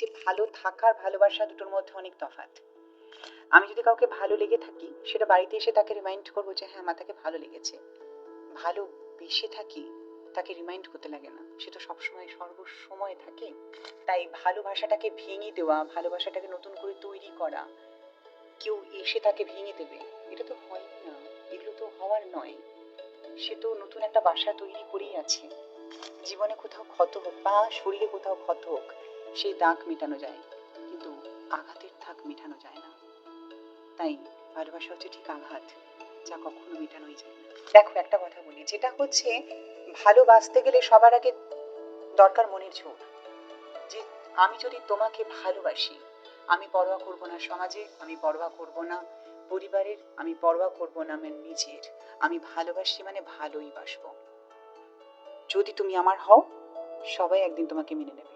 যে ভালো থাকার ভালোবাসা দুটোর মধ্যে অনেক তফাৎ। আমি যদি কাউকে ভালো লেগে থাকি, সেটা বাড়িতে এসে তাকে রিমাইন্ড করবো যে হ্যাঁ আমার তাকে ভালো লেগেছে। ভালো বেশি থাকি, তাকে রিমাইন্ড করতে লাগে না, সে তো সবসময় সর্বসময় থাকে। তাই ভালোবাসাটাকে ভেঙে দেওয়া, ভালোবাসাটাকে নতুন করে তৈরি করা, কেউ এসে তাকে ভেঙে দেবে, এটা তো হয় না, এগুলো তো হওয়ার নয়। সে তো নতুন একটা বাসা তৈরি করেই আছে। জীবনে কোথাও ক্ষত হোক বা শরীরে কোথাও ক্ষত হোক, সেই দাগ মেটানো যায়, কিন্তু আঘাতের দাগ মেটানো যায় না। তাই ভালোবাসা হচ্ছে ঠিক আঘাত, যা কখনো মেটানোই যায় না। দেখো একটা কথা বলি, যেটা হচ্ছে ভালোবাসতে গেলে সবার আগে দরকার মনের জোর। যে আমি যদি তোমাকে ভালোবাসি, আমি পরোয়া করব না সমাজে, আমি পরোয়া করব না পরিবারের, আমি পরোয়া করব না আমার নিজের। আমি ভালোবাসি মানে ভালোই বাসবো। যদি তুমি আমার হও, সবাই একদিন তোমাকে মেনে নেবে।